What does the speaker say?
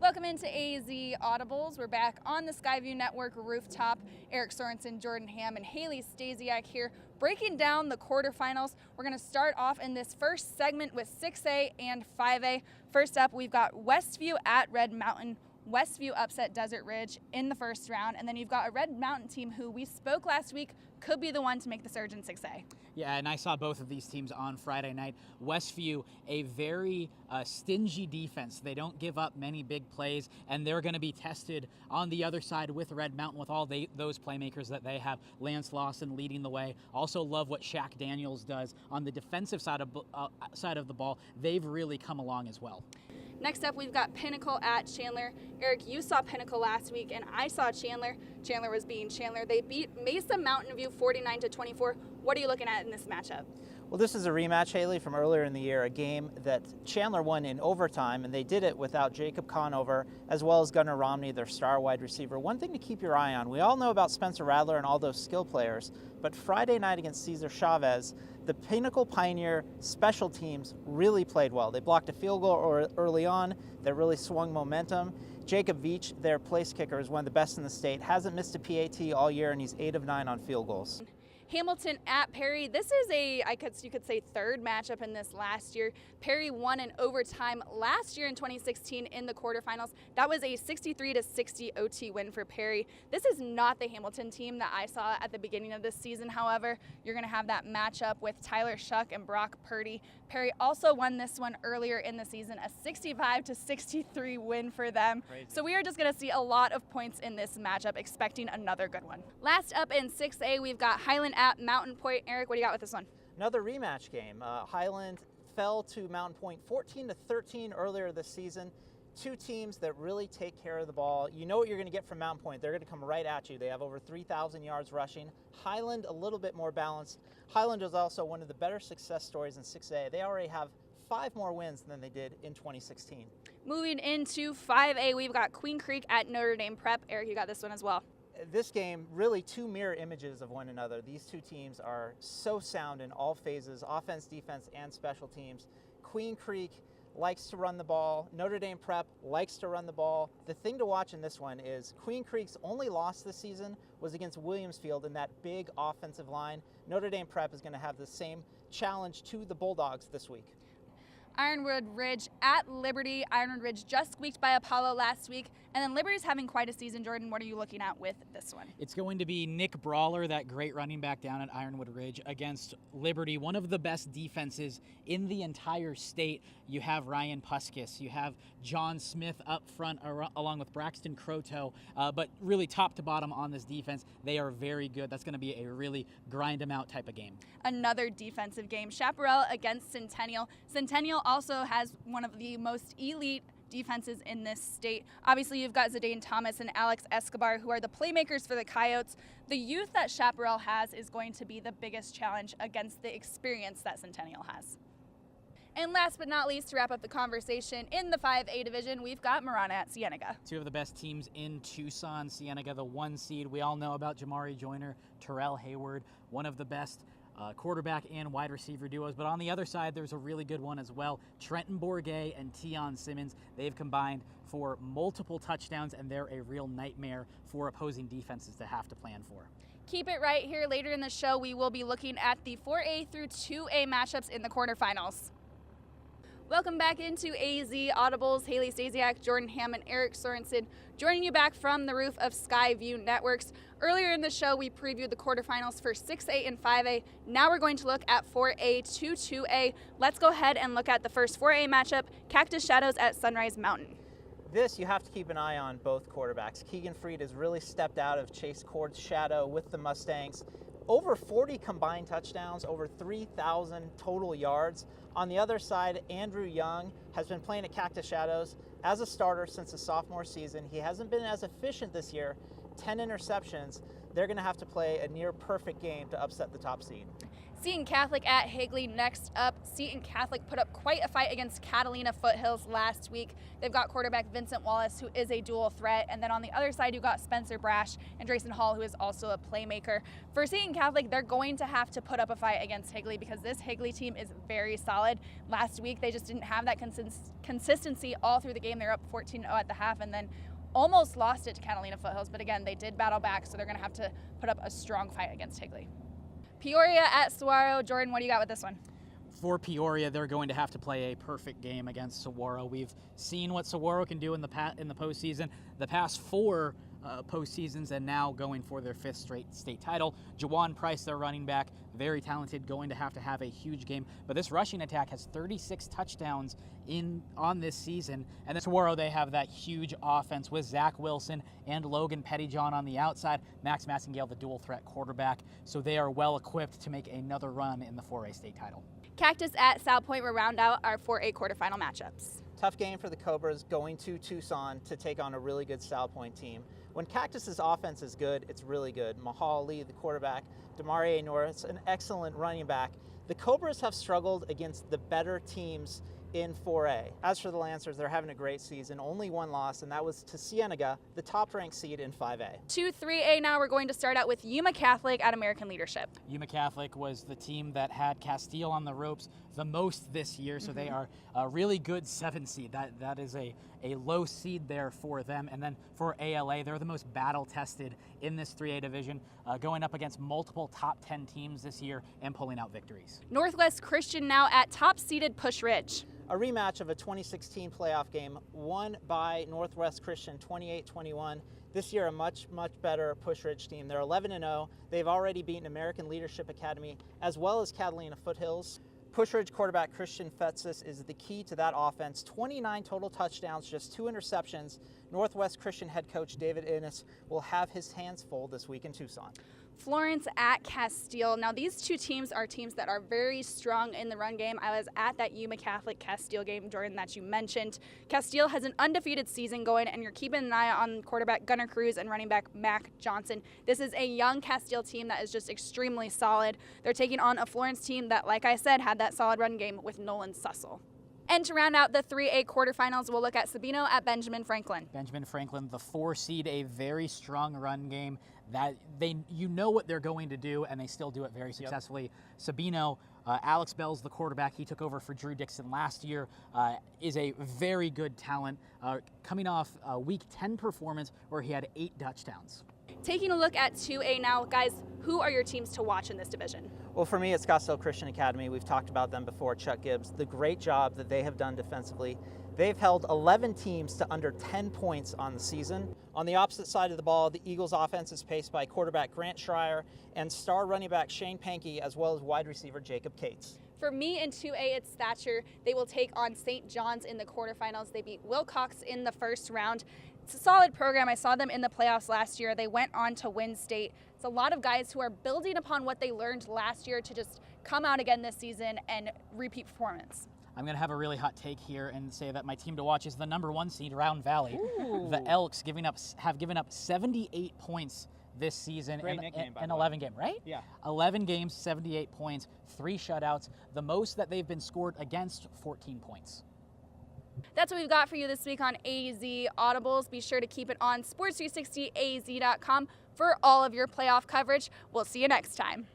Welcome into AZ Audibles. We're back on the Skyview Network rooftop. Eric Sorensen, Jordan Ham, and Haley Stasiak here breaking down the quarterfinals. We're going to start off in this first segment with 6A and 5A. First up, we've got Westview at Red Mountain. Westview upset Desert Ridge in the first round, and then you've got a Red Mountain team who we spoke last week could be the one to make the surge in 6A. Yeah, and I saw both of these teams on Friday night. Westview, a very stingy defense. They don't give up many big plays, and they're going to be tested on the other side with Red Mountain with all those playmakers that they have. Lance Lawson leading the way. Also love what Shaq Daniels does on the defensive side of the ball. They've really come along as well. Next up, we've got Pinnacle at Chandler. Eric, you saw Pinnacle last week, and I saw Chandler. Chandler was being Chandler. They beat Mesa Mountain View 49-24. What are you looking at in this matchup? Well, this is a rematch, Haley, from earlier in the year, a game that Chandler won in overtime, and they did it without Jacob Conover, as well as Gunnar Romney, their star wide receiver. One thing to keep your eye on, we all know about Spencer Radler and all those skill players, but Friday night against Cesar Chavez, the Pinnacle Pioneer special teams really played well. They blocked a field goal early on that really swung momentum. Jacob Veach, their place kicker, is one of the best in the state, hasn't missed a PAT all year, and he's 8 of 9 on field goals. Hamilton at Perry. This is you could say third matchup in this last year. Perry won in overtime last year in 2016 in the quarterfinals. That was a 63-60 OT win for Perry. This is not the Hamilton team that I saw at the beginning of this season. However, you're going to have that matchup with Tyler Shuck and Brock Purdy. Perry also won this one earlier in the season, a 65-63 win for them. Crazy. So we are just going to see a lot of points in this matchup, expecting another good one. Last up in 6A, we've got Highland at Mountain Point. Eric, what do you got with this one? Another rematch game. Highland fell to Mountain Point 14-13 earlier this season. Two teams that really take care of the ball. You know what you're going to get from Mountain Point. They're going to come right at you. They have over 3,000 yards rushing. Highland a little bit more balanced. Highland is also one of the better success stories in 6A. They already have 5 more wins than they did in 2016. Moving into 5A, we've got Queen Creek at Notre Dame Prep. Eric, you got this one as well. This game, really two mirror images of one another. These two teams are so sound in all phases, offense, defense, and special teams. Queen Creek likes to run the ball. Notre Dame Prep likes to run the ball. The thing to watch in this one is Queen Creek's only loss this season was against Williamsfield in that big offensive line. Notre Dame Prep is going to have the same challenge to the Bulldogs this week. Ironwood Ridge at Liberty. Ironwood Ridge just squeaked by Apollo last week, and then Liberty's having quite a season. Jordan, what are you looking at with this one? It's going to be Nick Brawler, that great running back down at Ironwood Ridge, against Liberty, one of the best defenses in the entire state. You have Ryan Puskis, you have John Smith up front along with Braxton Croteau, but really top to bottom on this defense, they are very good. That's going to be a really grind them out type of game. Another defensive game. Chaparral against Centennial. Centennial also has one of the most elite defenses in this state. Obviously, you've got Zidane Thomas and Alex Escobar, who are the playmakers for the Coyotes. The youth that Chaparral has is going to be the biggest challenge against the experience that Centennial has. And last but not least, to wrap up the conversation, in the 5A division, we've got Marana at Cienega. Two of the best teams in Tucson. Cienega, the 1 seed. We all know about Jamari Joyner, Terrell Hayward, one of the best quarterback and wide receiver duos. But on the other side, there's a really good one as well. Trenton Bourget and Tion Simmons, they've combined for multiple touchdowns, and they're a real nightmare for opposing defenses to have to plan for. Keep it right here. Later in the show, we will be looking at the 4A through 2A matchups in the quarterfinals. Welcome back into AZ Audibles. Haley Stasiak, Jordan Ham, and Eric Sorensen joining you back from the roof of Skyview Networks. Earlier in the show, we previewed the quarterfinals for 6A and 5A. Now we're going to look at 4A to 2A. Let's go ahead and look at the first 4A matchup, Cactus Shadows at Sunrise Mountain. This, you have to keep an eye on both quarterbacks. Keegan Freed has really stepped out of Chase Cord's shadow with the Mustangs. Over 40 combined touchdowns, over 3,000 total yards. On the other side, Andrew Young has been playing at Cactus Shadows as a starter since the sophomore season. He hasn't been as efficient this year, 10 interceptions. They're going to have to play a near perfect game to upset the top seed. Seton Catholic at Higley next up. Seton Catholic put up quite a fight against Catalina Foothills last week. They've got quarterback Vincent Wallace, who is a dual threat. And then on the other side, you've got Spencer Brash and Drayson Hall, who is also a playmaker. For Seton Catholic, they're going to have to put up a fight against Higley because this Higley team is very solid. Last week, they just didn't have that consistency all through the game. They're up 14-0 at the half and then almost lost it to Catalina Foothills. But again, they did battle back, so they're going to have to put up a strong fight against Higley. Peoria at Saguaro. Jordan, what do you got with this one? For Peoria, they're going to have to play a perfect game against Saguaro. We've seen what Saguaro can do in the postseason, the past 4 postseasons, and now going for their 5th straight state title. Jawan Price, their running back, very talented, going to have a huge game. But this rushing attack has 36 touchdowns on this season. And then Saguaro, they have that huge offense with Zach Wilson and Logan Pettyjohn on the outside, Max Massingale, the dual threat quarterback. So they are well equipped to make another run in the 4A state title. Cactus at South Point will round out our 4A quarterfinal matchups. Tough game for the Cobras going to Tucson to take on a really good South Point team. When Cactus's offense is good, it's really good. Mahal Lee, the quarterback, Demarie Norris, an excellent running back. The Cobras have struggled against the better teams in 4A. As for the Lancers, they're having a great season. Only one loss, and that was to Cienega, the top-ranked seed in 5A. To 3A now, we're going to start out with Yuma Catholic at American Leadership. Yuma Catholic was the team that had Castile on the ropes the most this year, so they are a really good 7 seed. That is a low seed there for them. And then for ALA, they're the most battle-tested in this 3A division, going up against multiple top 10 teams this year and pulling out victories. Northwest Christian now at top-seeded Push Ridge. A rematch of a 2016 playoff game won by Northwest Christian 28-21. This year, a much better Push Ridge team. They're 11-0. They've already beaten American Leadership Academy as well as Catalina Foothills. Push Ridge quarterback Christian Fetsis is the key to that offense. 29 total touchdowns, just 2 interceptions. Northwest Christian head coach David Innes will have his hands full this week in Tucson. Florence at Castile. Now, these two teams are teams that are very strong in the run game. I was at that Yuma Catholic Castile game, Jordan, that you mentioned. Castile has an undefeated season going, and you're keeping an eye on quarterback Gunnar Cruz and running back Mac Johnson. This is a young Castile team that is just extremely solid. They're taking on a Florence team that, like I said, had that solid run game with Nolan Sussel. And to round out the 3A quarterfinals, we'll look at Sabino at Benjamin Franklin. Benjamin Franklin, the 4 seed, a very strong run game that you know what they're going to do, and they still do it very successfully. Sabino, Alex Bell's the quarterback. He took over for Drew Dixon last year, is a very good talent, coming off a Week 10 performance where he had 8 touchdowns. Taking a look at 2A now, guys, who are your teams to watch in this division? Well, for me, it's Scottsdale Christian Academy. We've talked about them before. Chuck Gibbs, the great job that they have done defensively. They've held 11 teams to under 10 points on the season. On the opposite side of the ball, the Eagles' offense is paced by quarterback Grant Schreier and star running back Shane Pankey, as well as wide receiver Jacob Cates. For me in 2A, it's Thatcher. They will take on St. John's in the quarterfinals. They beat Wilcox in the first round. It's a solid program. I saw them in the playoffs last year. They went on to win state. It's a lot of guys who are building upon what they learned last year to just come out again this season and repeat performance. I'm going to have a really hot take here and say that my team to watch is the number 1 seed, Round Valley. Ooh. The Elks have given up 78 points this season in 11 games, right? Yeah. 11 games, 78 points, 3 shutouts, the most that they've been scored against, 14 points. That's what we've got for you this week on AZ Audibles. Be sure to keep it on sports360az.com for all of your playoff coverage. We'll see you next time.